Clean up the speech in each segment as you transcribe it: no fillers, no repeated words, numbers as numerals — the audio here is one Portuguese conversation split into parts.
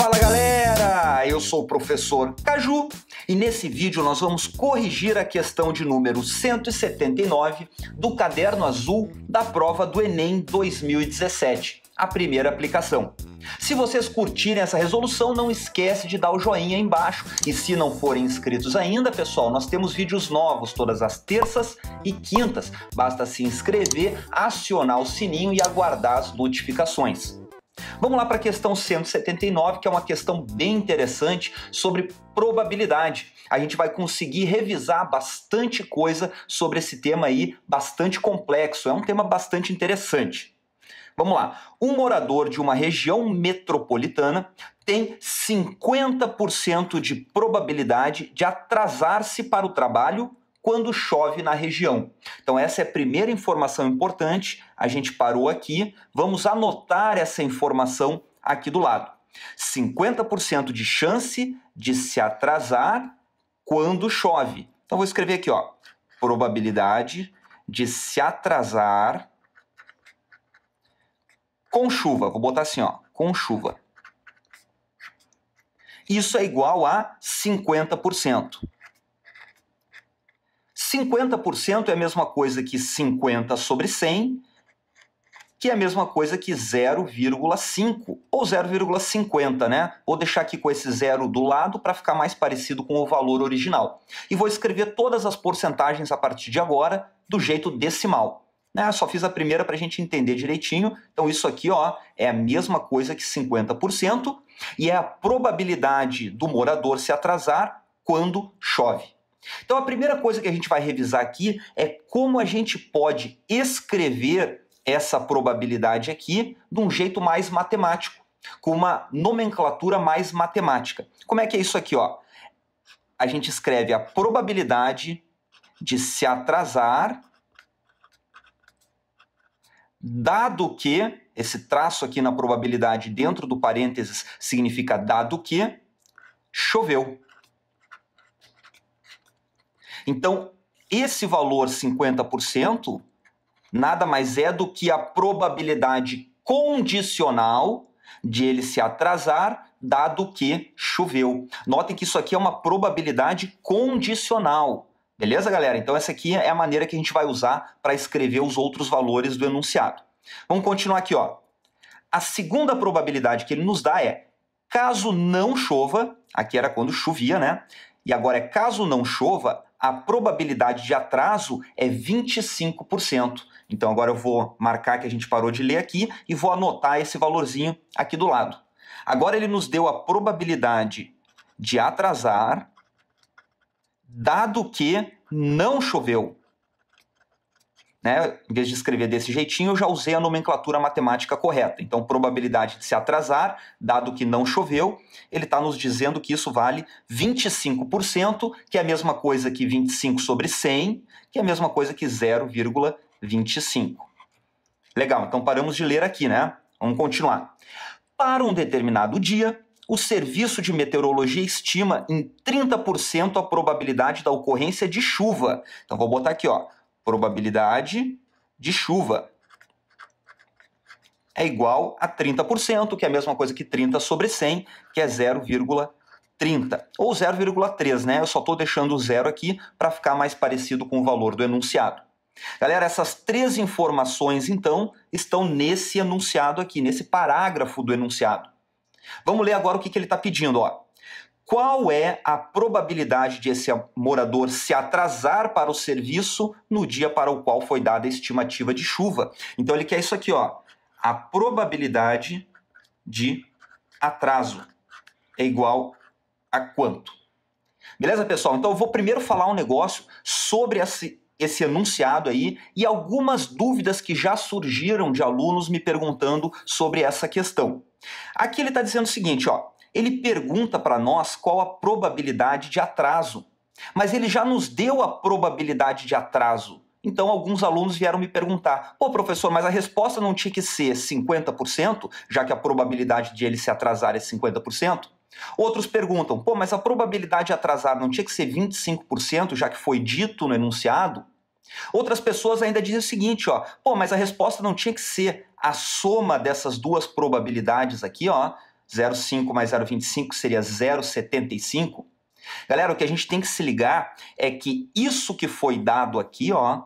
Fala galera, eu sou o professor Caju e nesse vídeo nós vamos corrigir a questão de número 179 do caderno azul da prova do Enem 2017, a primeira aplicação. Se vocês curtirem essa resolução, não esquece de dar o joinha aí embaixo. E se não forem inscritos ainda, pessoal, nós temos vídeos novos todas as terças e quintas. Basta se inscrever, acionar o sininho e aguardar as notificações. Vamos lá para a questão 179, que é uma questão bem interessante sobre probabilidade. A gente vai conseguir revisar bastante coisa sobre esse tema aí, bastante complexo. É um tema bastante interessante. Vamos lá. Um morador de uma região metropolitana tem 50% de probabilidade de atrasar-se para o trabalho quando chove na região. Então essa é a primeira informação importante. A gente parou aqui. Vamos anotar essa informação aqui do lado. 50% de chance de se atrasar quando chove. Então vou escrever aqui, ó, probabilidade de se atrasar com chuva. Vou botar assim, ó, com chuva. Isso é igual a 50%. 50% é a mesma coisa que 50 sobre 100, que é a mesma coisa que 0,5 ou 0,50, né? Vou deixar aqui com esse zero do lado para ficar mais parecido com o valor original. E vou escrever todas as porcentagens a partir de agora do jeito decimal. Só fiz a primeira para a gente entender direitinho. Então isso aqui, ó, é a mesma coisa que 50% e é a probabilidade do morador se atrasar quando chove. Então a primeira coisa que a gente vai revisar aqui é como a gente pode escrever essa probabilidade aqui de um jeito mais matemático, com uma nomenclatura mais matemática. Como é que é isso aqui, ó? A gente escreve a probabilidade de se atrasar, dado que, esse traço aqui na probabilidade dentro do parênteses significa dado que choveu. Então, esse valor 50% nada mais é do que a probabilidade condicional de ele se atrasar, dado que choveu. Notem que isso aqui é uma probabilidade condicional. Beleza, galera? Então essa aqui é a maneira que a gente vai usar para escrever os outros valores do enunciado. Vamos continuar aqui, ó. A segunda probabilidade que ele nos dá é caso não chova, aqui era quando chovia, né? E agora é caso não chova, a probabilidade de atraso é 25%. Então agora eu vou marcar que a gente parou de ler aqui e vou anotar esse valorzinho aqui do lado. Agora ele nos deu a probabilidade de atrasar, dado que não choveu. Né? Em vez de escrever desse jeitinho, eu já usei a nomenclatura matemática correta. Então, probabilidade de se atrasar, dado que não choveu, ele está nos dizendo que isso vale 25%, que é a mesma coisa que 25 sobre 100, que é a mesma coisa que 0,25. Legal, então paramos de ler aqui, né? Vamos continuar. Para um determinado dia, o Serviço de Meteorologia estima em 30% a probabilidade da ocorrência de chuva. Então, vou botar aqui, ó, probabilidade de chuva é igual a 30%, que é a mesma coisa que 30 sobre 100, que é 0,30. Ou 0,3, né? Eu só estou deixando o zero aqui para ficar mais parecido com o valor do enunciado. Galera, essas três informações, então, estão nesse enunciado aqui, nesse parágrafo do enunciado. Vamos ler agora o que ele está pedindo, ó. Qual é a probabilidade de esse morador se atrasar para o serviço no dia para o qual foi dada a estimativa de chuva? Então ele quer isso aqui, ó. A probabilidade de atraso é igual a quanto? Beleza, pessoal? Então eu vou primeiro falar um negócio sobre esse enunciado aí e algumas dúvidas que já surgiram de alunos me perguntando sobre essa questão. Aqui ele está dizendo o seguinte, ó. Ele pergunta para nós qual a probabilidade de atraso, mas ele já nos deu a probabilidade de atraso. Então alguns alunos vieram me perguntar, pô professor, mas a resposta não tinha que ser 50%, já que a probabilidade de ele se atrasar é 50%? Outros perguntam, pô, mas a probabilidade de atrasar não tinha que ser 25%, já que foi dito no enunciado? Outras pessoas ainda dizem o seguinte, ó, pô, mas a resposta não tinha que ser a soma dessas duas probabilidades aqui, ó, 0,5 mais 0,25 seria 0,75. Galera, o que a gente tem que se ligar é que isso que foi dado aqui, ó,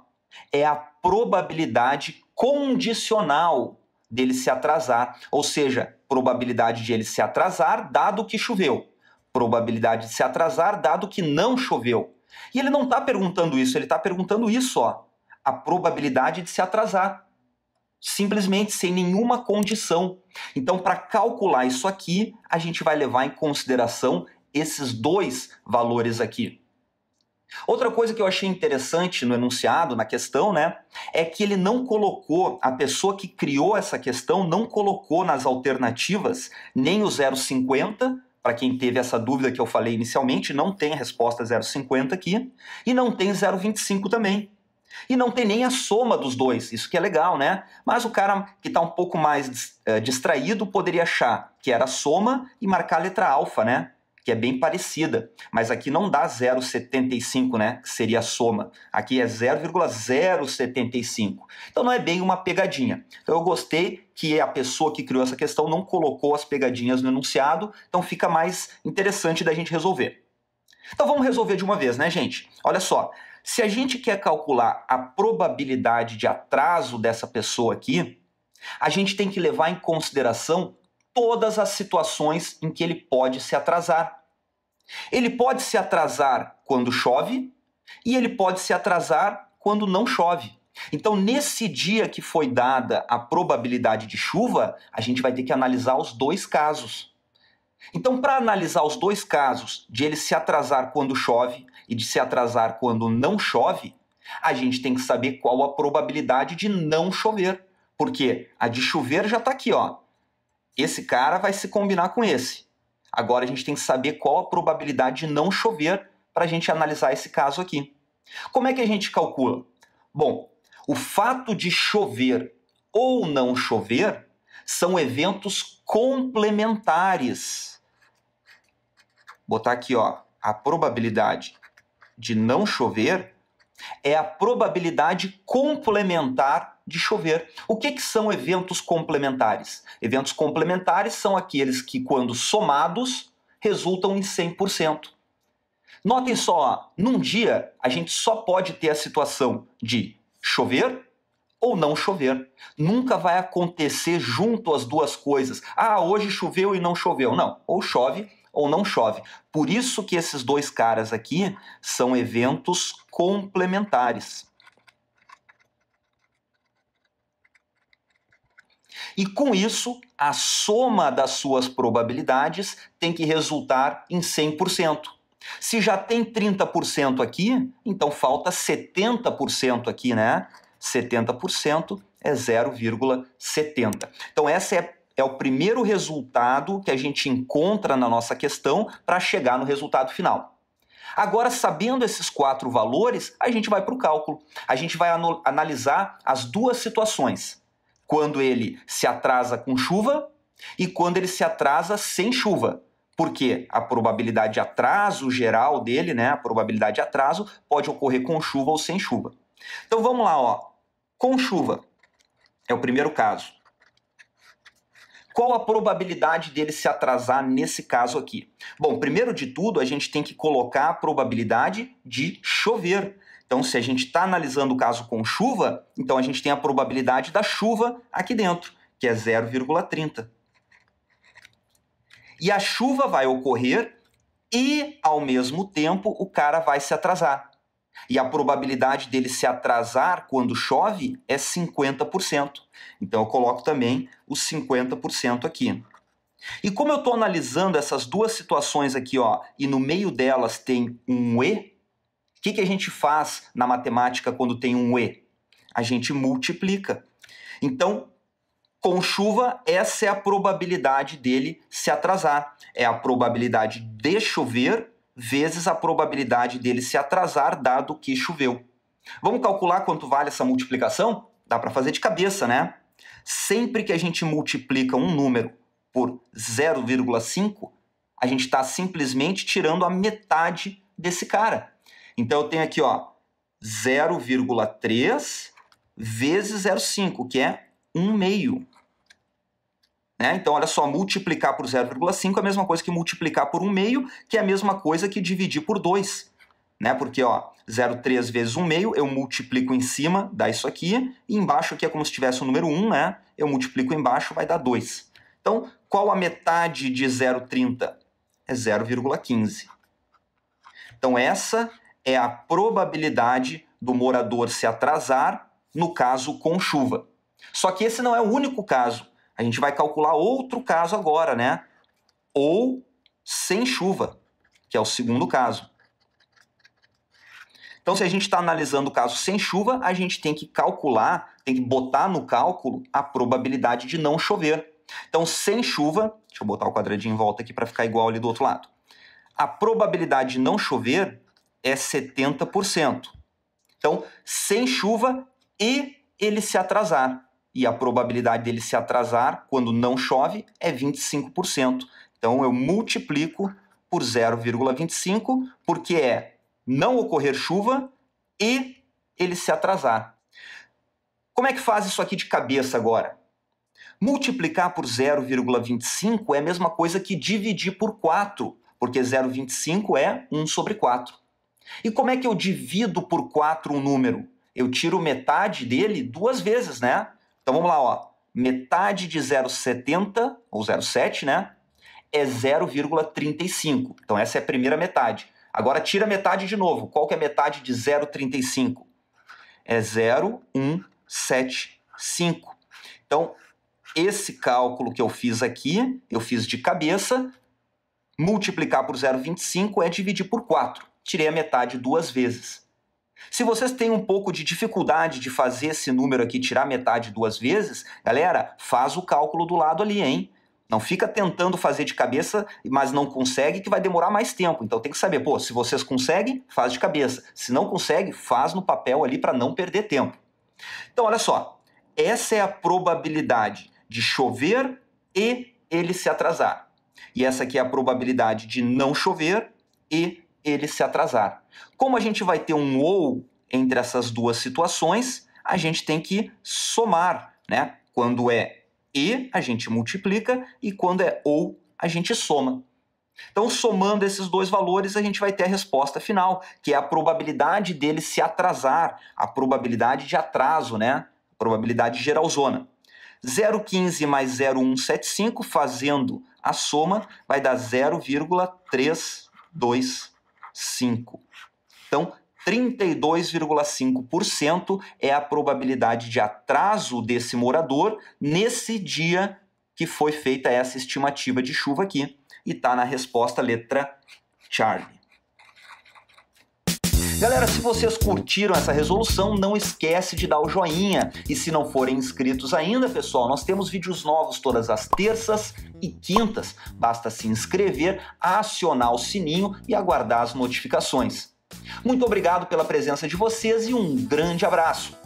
é a probabilidade condicional dele se atrasar, ou seja, probabilidade de ele se atrasar dado que choveu, probabilidade de se atrasar dado que não choveu. E ele não está perguntando isso, ele está perguntando isso, ó, a probabilidade de se atrasar, simplesmente sem nenhuma condição. Então, para calcular isso aqui, a gente vai levar em consideração esses dois valores aqui. Outra coisa que eu achei interessante no enunciado, na questão, né, é que ele não colocou, a pessoa que criou essa questão não colocou nas alternativas nem o 0,50, para quem teve essa dúvida que eu falei inicialmente, não tem a resposta 0,50 aqui, e não tem 0,25 também. E não tem nem a soma dos dois, isso que é legal, né? Mas o cara que está um pouco mais distraído poderia achar que era a soma e marcar a letra alfa, né? Que é bem parecida, mas aqui não dá 0,75, né, que seria a soma. Aqui é 0,075. Então não é bem uma pegadinha. Então eu gostei que a pessoa que criou essa questão não colocou as pegadinhas no enunciado, então fica mais interessante da gente resolver. Então vamos resolver de uma vez, né, gente? Olha só, se a gente quer calcular a probabilidade de atraso dessa pessoa aqui, a gente tem que levar em consideração todas as situações em que ele pode se atrasar. Ele pode se atrasar quando chove e ele pode se atrasar quando não chove. Então, nesse dia que foi dada a probabilidade de chuva, a gente vai ter que analisar os dois casos. Então, para analisar os dois casos, de ele se atrasar quando chove e de se atrasar quando não chove, a gente tem que saber qual a probabilidade de não chover. Porque a de chover já está aqui, ó. Esse cara vai se combinar com esse. Agora a gente tem que saber qual a probabilidade de não chover para a gente analisar esse caso aqui. Como é que a gente calcula? Bom, o fato de chover ou não chover são eventos complementares. Vou botar aqui, ó, a probabilidade de não chover é a probabilidade complementar de chover. O que são eventos complementares? Eventos complementares são aqueles que, quando somados, resultam em 100%. Notem só, num dia, a gente só pode ter a situação de chover ou não chover. Nunca vai acontecer junto as duas coisas. Ah, hoje choveu e não choveu. Não, ou chove ou não chove. Por isso que esses dois caras aqui são eventos complementares. E com isso, a soma das suas probabilidades tem que resultar em 100%. Se já tem 30% aqui, então falta 70% aqui, né? 70% é 0,70. Então essa é o primeiro resultado que a gente encontra na nossa questão para chegar no resultado final. Agora, sabendo esses quatro valores, a gente vai para o cálculo. A gente vai analisar as duas situações. Quando ele se atrasa com chuva e quando ele se atrasa sem chuva. Porque a probabilidade de atraso geral dele, né, a probabilidade de atraso, pode ocorrer com chuva ou sem chuva. Então vamos lá, ó. Com chuva é o primeiro caso. Qual a probabilidade dele se atrasar nesse caso aqui? Bom, primeiro de tudo, a gente tem que colocar a probabilidade de chover. Então, se a gente está analisando o caso com chuva, então a gente tem a probabilidade da chuva aqui dentro, que é 0,30. E a chuva vai ocorrer e, ao mesmo tempo, o cara vai se atrasar. E a probabilidade dele se atrasar quando chove é 50%. Então eu coloco também os 50% aqui. E como eu estou analisando essas duas situações aqui, ó, e no meio delas tem um E, o que a gente faz na matemática quando tem um E? A gente multiplica. Então, com chuva, essa é a probabilidade dele se atrasar. É a probabilidade de chover vezes a probabilidade dele se atrasar, dado que choveu. Vamos calcular quanto vale essa multiplicação? Dá para fazer de cabeça, né? Sempre que a gente multiplica um número por 0,5, a gente está simplesmente tirando a metade desse cara. Então eu tenho aqui, ó, 0,3 vezes 0,5, que é 1/2. né? Então, olha só, multiplicar por 0,5 é a mesma coisa que multiplicar por 1/2, que é a mesma coisa que dividir por 2. Né? Porque, ó, 0,3 vezes 1/2, eu multiplico em cima, dá isso aqui, e embaixo aqui é como se tivesse o número 1, né? Eu multiplico embaixo, vai dar 2. Então, qual a metade de 0,30? É 0,15. Então, essa é a probabilidade do morador se atrasar, no caso com chuva. Só que esse não é o único caso. A gente vai calcular outro caso agora, né? Ou sem chuva, que é o segundo caso. Então, se a gente está analisando o caso sem chuva, a gente tem que calcular, tem que botar no cálculo a probabilidade de não chover. Então, sem chuva, deixa eu botar o quadradinho em volta aqui para ficar igual ali do outro lado. A probabilidade de não chover é 70%. Então, sem chuva e ele se atrasar. E a probabilidade dele se atrasar quando não chove é 25%. Então, eu multiplico por 0,25, porque é não ocorrer chuva e ele se atrasar. Como é que faz isso aqui de cabeça agora? Multiplicar por 0,25 é a mesma coisa que dividir por 4, porque 0,25 é 1 sobre 4. E como é que eu divido por 4 um número? Eu tiro metade dele 2 vezes, né? Então vamos lá, ó. Metade de 0,70, ou 0,7, né? É 0,35. Então essa é a primeira metade. Agora tira metade de novo. Qual que é a metade de 0,35? É 0,175. Então, esse cálculo que eu fiz aqui, eu fiz de cabeça. Multiplicar por 0,25 é dividir por 4. Tirei a metade 2 vezes. Se vocês têm um pouco de dificuldade de fazer esse número aqui, tirar metade 2 vezes, galera, faz o cálculo do lado ali, hein? Não fica tentando fazer de cabeça, mas não consegue, que vai demorar mais tempo. Então tem que saber, pô, se vocês conseguem, faz de cabeça. Se não consegue, faz no papel ali para não perder tempo. Então, olha só. Essa é a probabilidade de chover e ele se atrasar. E essa aqui é a probabilidade de não chover e ele se atrasar. Como a gente vai ter um ou entre essas duas situações, a gente tem que somar, né? Quando é e, a gente multiplica, e quando é ou, a gente soma. Então, somando esses dois valores, a gente vai ter a resposta final, que é a probabilidade dele se atrasar, a probabilidade de atraso, né? Probabilidade geralzona. 0,15 mais 0,175, fazendo a soma, vai dar 0,325. Então, 32,5% é a probabilidade de atraso desse morador nesse dia que foi feita essa estimativa de chuva aqui. E está na resposta letra Charlie. Galera, se vocês curtiram essa resolução, não esquece de dar o joinha. E se não forem inscritos ainda, pessoal, nós temos vídeos novos todas as terças e quintas. Basta se inscrever, acionar o sininho e aguardar as notificações. Muito obrigado pela presença de vocês e um grande abraço!